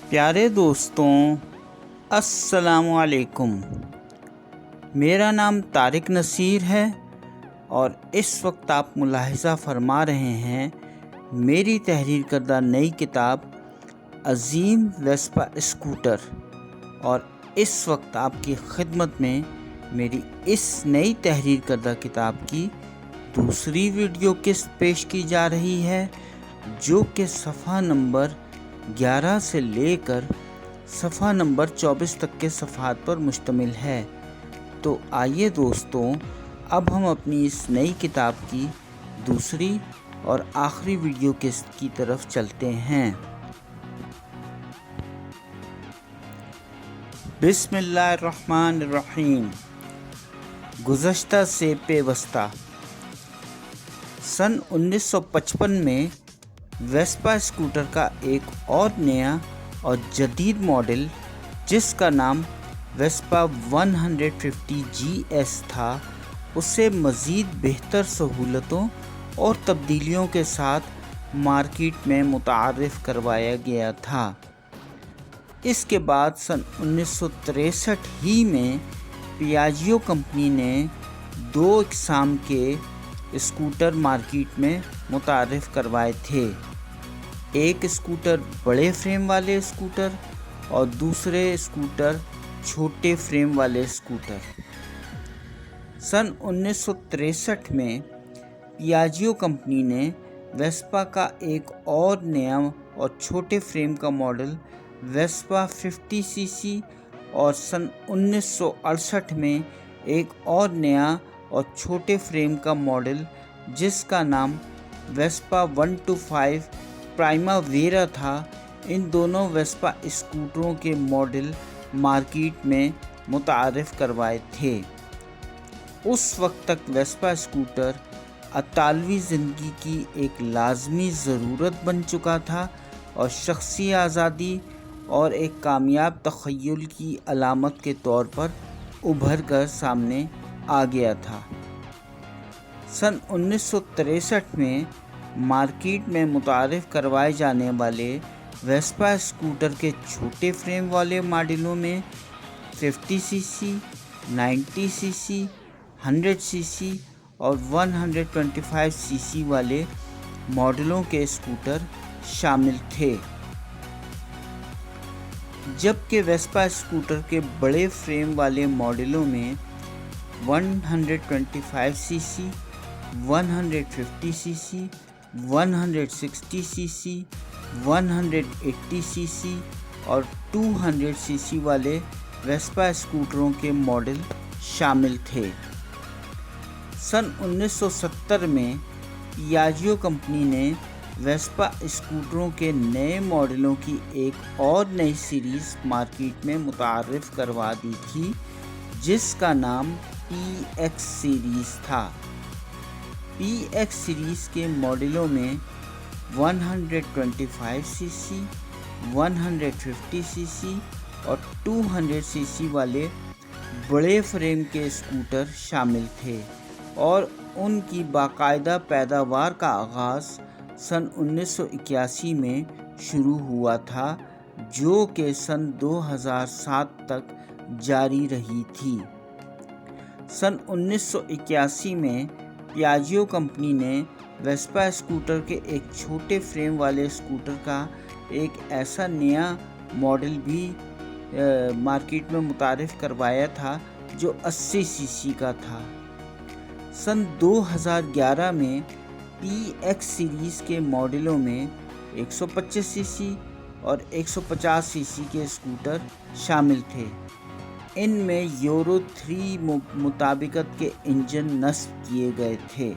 پیارے دوستوں، السلام علیکم۔ میرا نام طارق نصیر ہے اور اس وقت آپ ملاحظہ فرما رہے ہیں میری تحریر کردہ نئی کتاب عظیم ویسپا اسکوٹر، اور اس وقت آپ کی خدمت میں میری اس نئی تحریر کردہ کتاب کی دوسری ویڈیو قسط پیش کی جا رہی ہے، جو کہ صفحہ نمبر 11 سے لے کر صفحہ نمبر 24 تک کے صفحات پر مشتمل ہے۔ تو آئیے دوستوں، اب ہم اپنی اس نئی کتاب کی دوسری اور آخری ویڈیو قسط کی طرف چلتے ہیں۔ بسم اللہ الرحمن الرحیم۔ گزشتہ سے پیوستہ۔ سن 1955 میں ویسپا اسکوٹر کا ایک اور نیا اور جدید ماڈل، جس کا نام ویسپا 150 GS تھا، اسے مزید بہتر سہولتوں اور تبدیلیوں کے ساتھ مارکیٹ میں متعارف کروایا گیا تھا۔ اس کے بعد سن 1963 ہی میں پیاجیو کمپنی نے 2 اقسام کے اسکوٹر مارکیٹ میں متعارف کروائے تھے، ایک اسکوٹر بڑے فریم والے اسکوٹر اور دوسرے اسکوٹر چھوٹے فریم والے اسکوٹر۔ سن 1963 میں پیاجیو کمپنی نے ویسپا کا ایک اور نیا اور چھوٹے فریم کا ماڈل ویسپا 50 cc اور سن 1968 میں ایک اور نیا اور چھوٹے فریم کا ماڈل، جس کا نام ویسپا 125 پرائما ویرا تھا، ان دونوں ویسپا اسکوٹروں کے ماڈل مارکیٹ میں متعارف کروائے تھے۔ اس وقت تک ویسپا اسکوٹر اطالوی زندگی کی ایک لازمی ضرورت بن چکا تھا اور شخصی آزادی اور ایک کامیاب تخیل کی علامت کے طور پر ابھر کر سامنے آ گیا تھا۔ سن 1963 میں مارکیٹ میں متعارف کروائے جانے والے ویسپا اسکوٹر کے چھوٹے فریم والے ماڈلوں میں 50 cc، 90 cc، 100 cc اور 125 cc والے ماڈلوں کے اسکوٹر شامل تھے، جبکہ ویسپا اسکوٹر کے بڑے فریم والے ماڈلوں میں 125 cc، 150 cc، 160 cc، 180 cc اور 200 cc والے ویسپا اسکوٹروں کے ماڈل شامل تھے۔ سن 1970 میں پیاجیو کمپنی نے ویسپا اسکوٹروں کے نئے ماڈلوں کی ایک اور نئی سیریز مارکیٹ میں متعارف کروا دی تھی، جس کا نام PX سیریز تھا۔ PX سیریز کے ماڈلوں میں 125 cc، 150 cc اور 200 cc والے بڑے فریم کے اسکوٹر شامل تھے، اور ان کی باقاعدہ پیداوار کا آغاز سن 1981 میں شروع ہوا تھا، جو کہ سن 2007 تک جاری رہی تھی۔ سن 1981 میں پیاجیو کمپنی نے ویسپا اسکوٹر کے ایک چھوٹے فریم والے اسکوٹر کا ایک ایسا نیا ماڈل بھی مارکیٹ میں متعارف کروایا تھا جو 80 cc کا تھا۔ سن 2011 میں PX سیریز کے ماڈلوں میں 125 cc اور 150 cc کے اسکوٹر شامل تھے۔ ان میں یورو 3 مطابقت کے انجن نصب کیے گئے تھے۔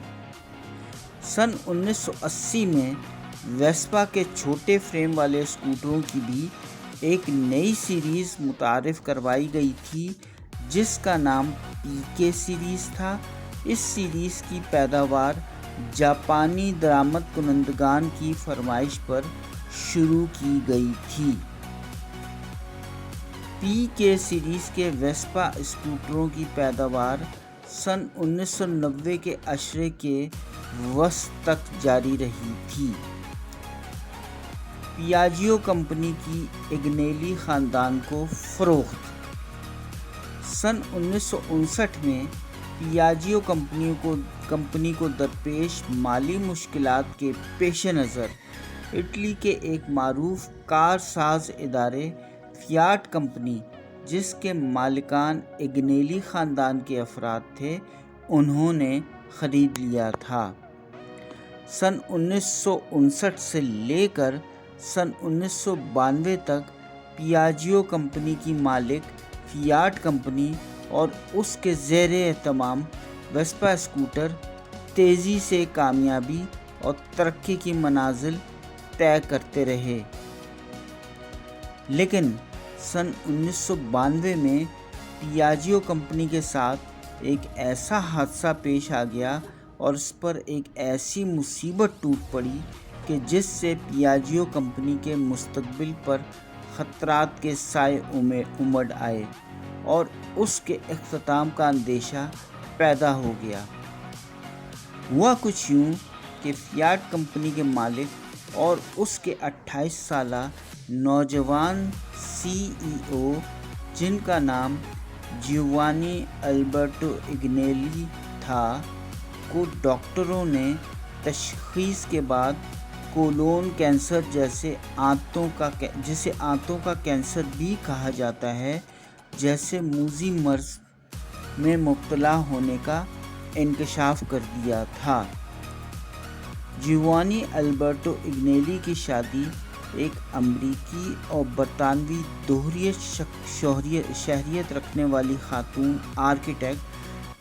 سن 1980 میں ویسپا کے چھوٹے فریم والے اسکوٹروں کی بھی ایک نئی سیریز متعارف کروائی گئی تھی، جس کا نام PK سیریز تھا۔ اس سیریز کی پیداوار جاپانی درآمد کنندگان کی فرمائش پر شروع کی گئی تھی۔ PK سیریز کے ویسپا اسکوٹروں کی پیداوار سن 1990 کے عشرے کے وسط تک جاری رہی تھی۔ پیاجیو کمپنی کی اگنیلی خاندان کو فروخت۔ سن 1959 میں پیاجیو کمپنی کو درپیش مالی مشکلات کے پیش نظر اٹلی کے ایک معروف کار ساز ادارے فیاٹ کمپنی، جس کے مالکان اگنیلی خاندان کے افراد تھے، انہوں نے خرید لیا تھا۔ سن 1959 سے لے کر سن 1992 تک پیاجیو کمپنی کی مالک فیاٹ کمپنی اور اس کے زیر اہتمام ویسپا اسکوٹر تیزی سے کامیابی اور ترقی کی منازل طے کرتے رہے، لیکن سن 1992 میں پیاجیو کمپنی کے ساتھ ایک ایسا حادثہ پیش آ گیا اور اس پر ایک ایسی مصیبت ٹوٹ پڑی کہ جس سے پیاجیو کمپنی کے مستقبل پر خطرات کے سائے امڑ آئے اور اس کے اختتام کا اندیشہ پیدا ہو گیا۔ ہوا کچھ یوں کہ فیاٹ کمپنی کے مالک اور اس کے 28 سالہ نوجوان سی ای او، جن کا نام جیوانی البرٹو اگنیلی تھا، کو ڈاکٹروں نے تشخیص کے بعد کولون کینسر جسے آنتوں کا کینسر بھی کہا جاتا ہے جیسے موذی مرض میں مبتلا ہونے کا انکشاف کر دیا تھا۔ جیوانی البرٹو اگنیلی کی شادی ایک امریکی اور برطانوی دوہری شہریت رکھنے والی خاتون آرکیٹیکٹ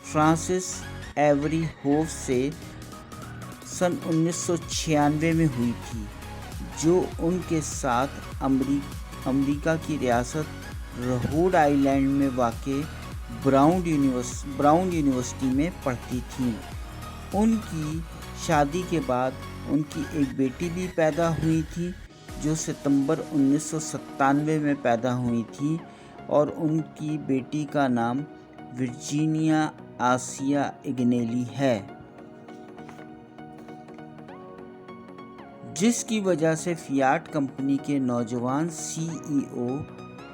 فرانسس ایوری ہوف سے سن 1996 میں ہوئی تھی، جو ان کے ساتھ امریکہ کی ریاست رہوڈ آئی لینڈ میں واقع براؤن یونیورسٹی میں پڑھتی تھیں۔ ان کی شادی کے بعد ان کی ایک بیٹی بھی پیدا ہوئی تھی، جو ستمبر 1997 میں پیدا ہوئی تھی، اور ان کی بیٹی کا نام ورجینیا آسیا اگنیلی ہے، جس کی وجہ سے فیاٹ کمپنی کے نوجوان سی ای او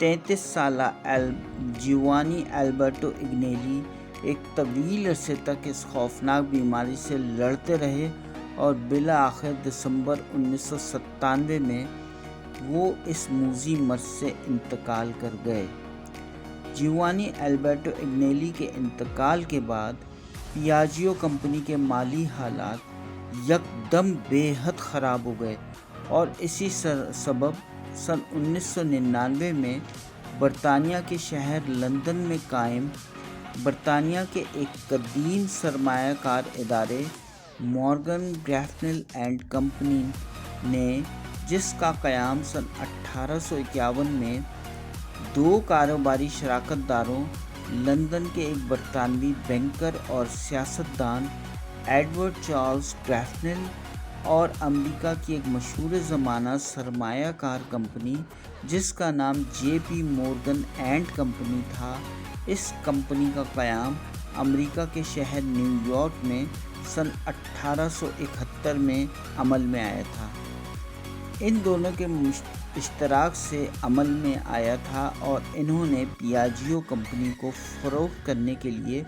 33 سالہ جیوانی البرٹو اگنیلی ایک طویل عرصے تک اس خوفناک بیماری سے لڑتے رہے اور بالآخر دسمبر 1997 میں وہ اس موذی مرض سے انتقال کر گئے۔ جیوانی البرٹو اگنیلی کے انتقال کے بعد پیاجیو کمپنی کے مالی حالات یکدم بے حد خراب ہو گئے اور اسی سبب سن 1999 میں برطانیہ کے شہر لندن میں قائم برطانیہ کے ایک قدیم سرمایہ کار ادارے مورگن گریفنل اینڈ کمپنی نے، جس کا قیام سن 1851 میں دو کاروباری شراکت داروں لندن کے ایک برطانوی بینکر اور سیاستدان ایڈورڈ چارلز گریفنل اور امریکہ کی ایک مشہور زمانہ سرمایہ کار کمپنی جس کا نام جے پی مورگن اینڈ کمپنی تھا، اس کمپنی کا قیام امریکہ کے شہر نیو یارک میں سن 1871 میں عمل میں آیا تھا۔ ان دونوں کے اشتراک سے عمل میں آیا تھا اور انہوں نے پیاجیو کمپنی کو فروخت کرنے کے لیے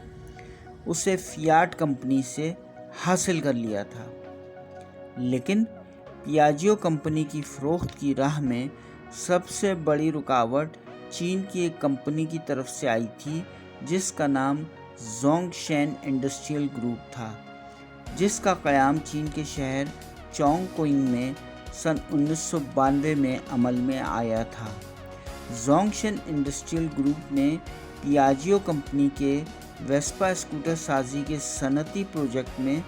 اسے فیاٹ کمپنی سے حاصل کر لیا تھا، لیکن پیاجیو کمپنی کی فروخت کی راہ میں سب سے بڑی رکاوٹ چین کی ایک کمپنی کی طرف سے آئی تھی جس کا نام زونگ شین انڈسٹریل گروپ تھا، جس کا قیام چین کے شہر چونگ کوئنگ میں سن 1992 میں عمل میں آیا تھا۔ زونگ شین انڈسٹریل گروپ نے پیاجیو کمپنی کے ویسپا اسکوٹر سازی کے صنعتی پروجیکٹ میں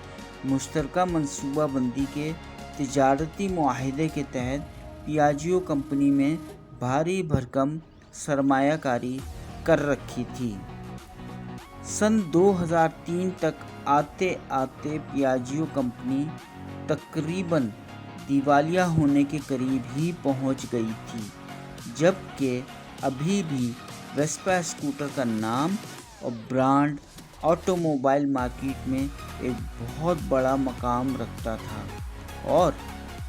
مشترکہ منصوبہ بندی کے تجارتی معاہدے کے تحت پیاجیو کمپنی میں بھاری بھرکم سرمایہ کاری کر رکھی تھی۔ سن 2003 تک آتے آتے پیاجیو کمپنی تقریباً دیوالیہ ہونے کے قریب ہی پہنچ گئی تھی، جبکہ ابھی بھی ویسپا اسکوٹر کا نام اور برانڈ آٹو موبائل مارکیٹ میں ایک بہت بڑا مقام رکھتا تھا، اور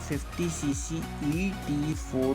50cc ET4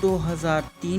2003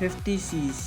50cc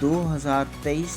2023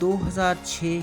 2006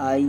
PIAGF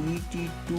ET2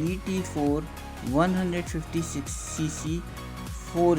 ET4 156cc 4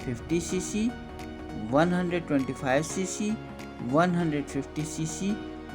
50cc, 125cc, 150cc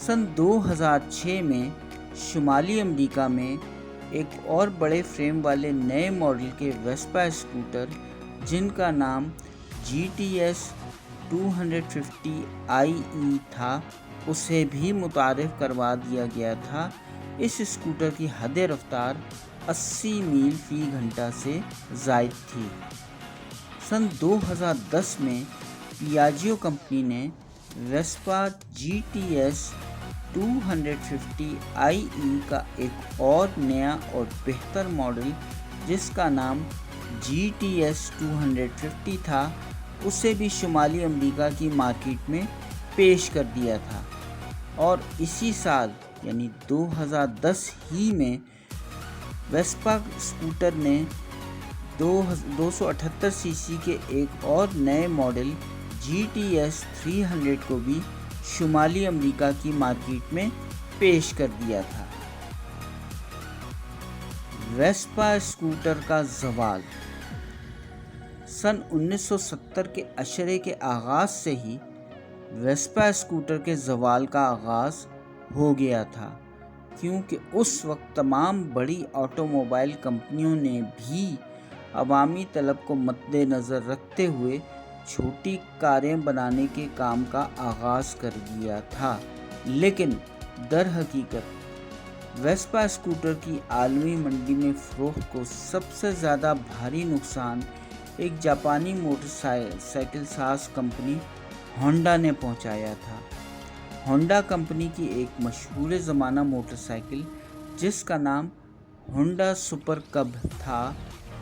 سن 2006 میں شمالی امریکہ میں ایک اور بڑے فریم والے نئے ماڈل کے ویسپا اسکوٹر جن کا نام GTS 250IE تھا اسے بھی متعارف کروا دیا گیا تھا۔ اس اسکوٹر کی حد رفتار 80 میل فی گھنٹہ سے زائد تھی۔ سن 2010 میں پیاجیو کمپنی نے ویسپا GTS 250IE کا ایک اور نیا اور بہتر ماڈل جس کا نام GTS 250 تھا اسے بھی شمالی امریکہ کی مارکیٹ میں پیش کر دیا تھا، اور اسی سال یعنی 2010 ہی میں ویسپا اسکوٹر نے 278 سی سی کے ایک اور نئے ماڈل GTS 300 کو بھی شمالی امریکہ کی مارکیٹ میں پیش کر دیا تھا۔ ویسپا اسکوٹر کا زوال۔ سن 1970 کے عشرے کے آغاز سے ہی ویسپا اسکوٹر کے زوال کا آغاز ہو گیا تھا، کیونکہ اس وقت تمام بڑی آٹو موبائل کمپنیوں نے بھی عوامی طلب کو مد نظر رکھتے ہوئے چھوٹی کاریں بنانے کے کام کا آغاز کر دیا تھا، لیکن در حقیقت ویسپا اسکوٹر کی عالمی منڈی میں فروخت کو سب سے زیادہ بھاری نقصان ایک جاپانی موٹر سائیکل ساز کمپنی ہونڈا نے پہنچایا تھا۔ ہونڈا کمپنی کی ایک مشہور زمانہ موٹر سائیکل جس کا نام ہونڈا سپر کب تھا،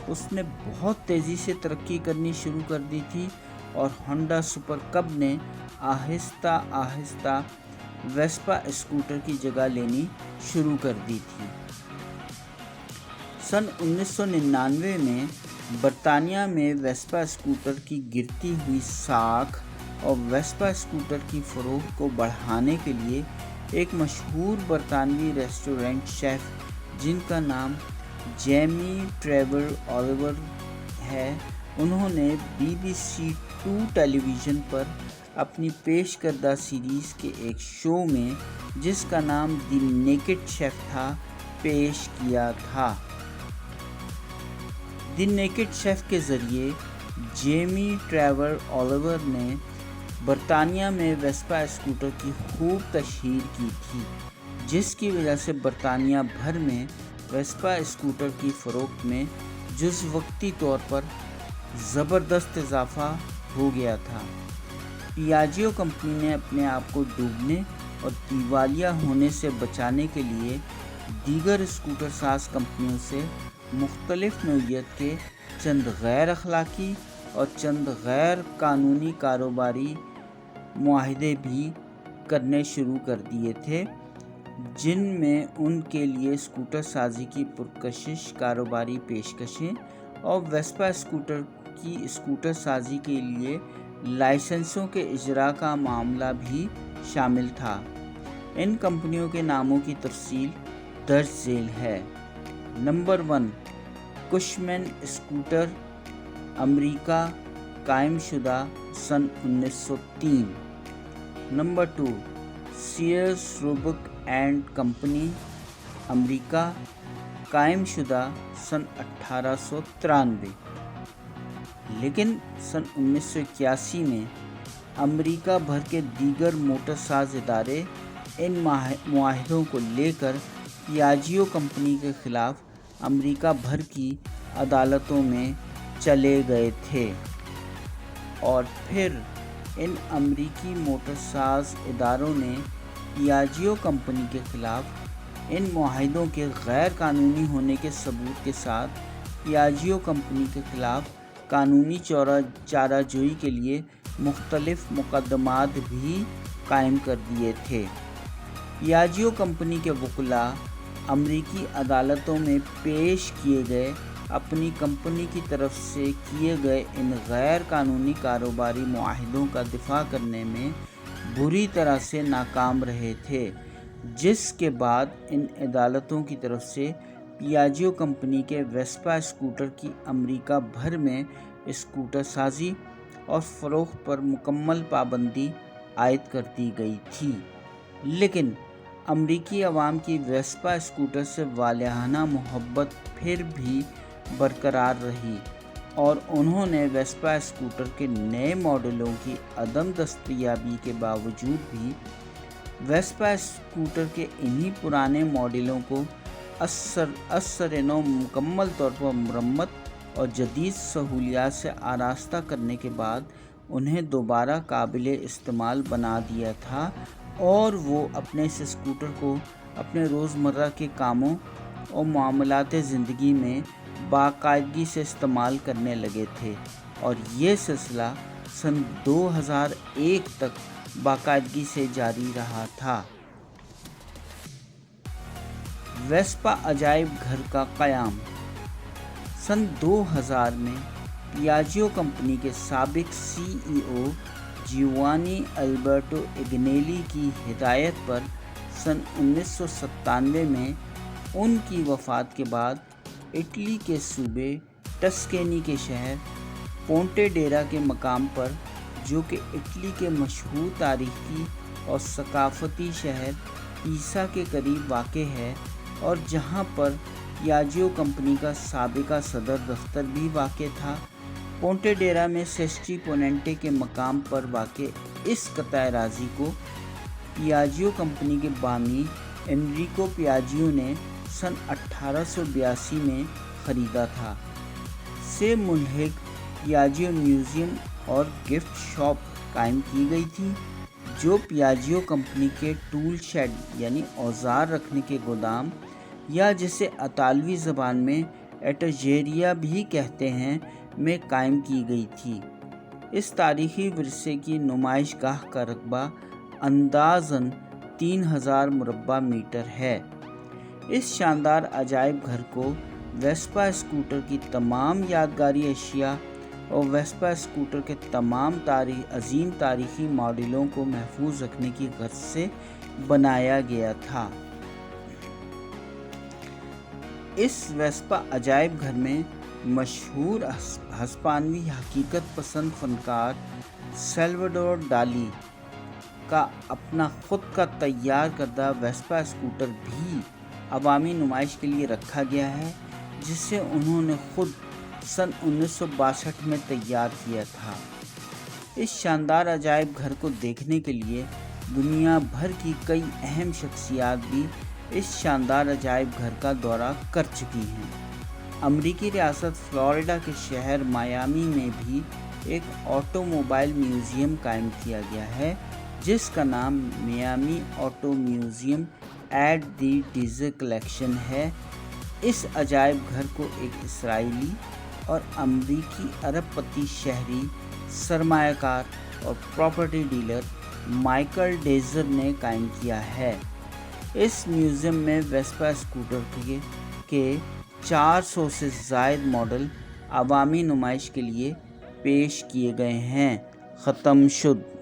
اس نے بہت تیزی سے ترقی کرنی شروع کر دی تھی، اور ہونڈا سپر کب نے آہستہ آہستہ ویسپا اسکوٹر کی جگہ لینی شروع کر دی تھی۔ سن 1999 میں برطانیہ میں ویسپا اسکوٹر کی گرتی ہوئی ساکھ اور ویسپا اسکوٹر کی فروخت کو بڑھانے کے لیے ایک مشہور برطانوی ریسٹورنٹ شیف جن کا نام جیمی ٹریور الیور ہے، انہوں نے BBC 2 ٹیلی ویژن پر اپنی پیش کردہ سیریز کے ایک شو میں جس کا نام دی نیکڈ شیف تھا پیش کیا تھا۔ دی نیکڈ شیف کے ذریعے جیمی ٹریور الیور نے برطانیہ میں ویسپا اسکوٹر کی خوب تشہیر کی تھی، جس کی وجہ سے برطانیہ بھر میں ویسپا اسکوٹر کی فروخت میں جز وقتی طور پر زبردست اضافہ ہو گیا تھا۔ پیاجیو کمپنی نے اپنے آپ کو ڈوبنے اور دیوالیہ ہونے سے بچانے کے لیے دیگر اسکوٹر ساز کمپنیوں سے مختلف نوعیت کے چند غیر اخلاقی اور چند غیر قانونی کاروباری معاہدے بھی کرنے شروع کر دیے تھے، جن میں ان کے لیے اسکوٹر سازی کی پرکشش کاروباری پیشکشیں اور ویسپا اسکوٹر کی اسکوٹر سازی کے لیے لائسنسوں کے اجراء کا معاملہ بھی شامل تھا۔ ان کمپنیوں کے ناموں کی تفصیل درج ذیل ہے۔ نمبر 1، کشمین اسکوٹر، امریکہ، قائم شدہ سن 1903۔ نمبر 2، سیئرز روبک اینڈ کمپنی، امریکہ، قائم شدہ سن 1893۔ لیکن سن 1981 میں امریکہ بھر کے دیگر موٹر ساز ادارے ان معاہدوں کو لے کر پیاجیو کمپنی کے خلاف امریکہ بھر کی عدالتوں میں چلے گئے تھے، اور پھر ان امریکی موٹر ساز اداروں نے پیاجیو کمپنی کے خلاف ان معاہدوں کے غیر قانونی ہونے کے ثبوت کے ساتھ پیاجیو کمپنی کے خلاف قانونی چارہ جوئی کے لیے مختلف مقدمات بھی قائم کر دیے تھے۔ پیاجیو کمپنی کے وکلاء امریکی عدالتوں میں پیش کیے گئے اپنی کمپنی کی طرف سے کیے گئے ان غیر قانونی کاروباری معاہدوں کا دفاع کرنے میں بری طرح سے ناکام رہے تھے، جس کے بعد ان عدالتوں کی طرف سے پیاجیو کمپنی کے ویسپا اسکوٹر کی امریکہ بھر میں اسکوٹر سازی اور فروخت پر مکمل پابندی عائد کر دی گئی تھی۔ لیکن امریکی عوام کی ویسپا اسکوٹر سے والہانہ محبت پھر بھی برقرار رہی اور انہوں نے ویسپا اسکوٹر کے نئے ماڈلوں کی عدم دستیابی کے باوجود بھی ویسپا اسکوٹر کے انہی پرانے ماڈلوں کو اثر نو مکمل طور پر مرمت اور جدید سہولیات سے آراستہ کرنے کے بعد انہیں دوبارہ قابل استعمال بنا دیا تھا اور وہ اپنے اس اسکوٹر کو اپنے روزمرہ کے کاموں اور معاملات زندگی میں باقاعدگی سے استعمال کرنے لگے تھے اور یہ سلسلہ سن 2001 تک باقاعدگی سے جاری رہا تھا۔ ویسپا عجائب گھر کا قیام۔ سن 2000 میں پیاجیو کمپنی کے سابق CEO جیوانی البرٹو اگنیلی کی ہدایت پر سن 1997 میں ان کی وفات کے بعد اٹلی کے صوبے ٹسکینی کے شہر پونٹے ڈیرا کے مقام پر، جو کہ اٹلی کے مشہور تاریخی اور ثقافتی شہر پیسا کے قریب واقع ہے اور جہاں پر پیاجیو کمپنی کا سابقہ صدر دفتر بھی واقع تھا، پونٹے ڈیرا میں سیسٹی پوننٹے کے مقام پر واقع اس قطع اراضی کو پیاجیو کمپنی کے بانی انریکو پیاجیو نے سن 1882 میں خریدا تھا۔ سے ملحق پیاجیو میوزیم اور گفٹ شاپ قائم کی گئی تھی، جو پیاجیو کمپنی کے ٹول شیڈ یعنی اوزار رکھنے کے گودام یا جسے اطالوی زبان میں ایٹجیریا بھی کہتے ہیں میں قائم کی گئی تھی۔ اس تاریخی ورثے کی نمائش گاہ کا رقبہ اندازاً 3000 مربع میٹر ہے۔ اس شاندار عجائب گھر کو ویسپا اسکوٹر کی تمام یادگاری اشیاء اور ویسپا اسکوٹر کے تمام عظیم تاریخی ماڈلوں کو محفوظ رکھنے کی غرض سے بنایا گیا تھا۔ اس ویسپا عجائب گھر میں مشہور ہسپانوی حقیقت پسند فنکار سیلواڈور ڈالی کا اپنا خود کا تیار کردہ ویسپا اسکوٹر بھی عوامی نمائش کے لیے رکھا گیا ہے، جسے انہوں نے خود سن 1962 میں تیار کیا تھا۔ اس شاندار عجائب گھر کو دیکھنے کے لیے دنیا بھر کی کئی اہم شخصیات بھی اس شاندار عجائب گھر کا دورہ کر چکی ہیں۔ امریکی ریاست فلوریڈا کے شہر میامی میں بھی ایک آٹو موبائل میوزیم قائم کیا گیا ہے، جس کا نام Miami auto museum at the Dezer collection ہے۔ اس عجائب گھر کو ایک اسرائیلی اور امریکی ارب پتی شہری سرمایہ کار اور پراپرٹی ڈیلر مائیکل ڈیزر نے قائم کیا ہے۔ اس میوزیم میں ویسپا اسکوٹر کے 400 سے زائد ماڈل عوامی نمائش کے لیے پیش کیے گئے ہیں۔ ختم شد۔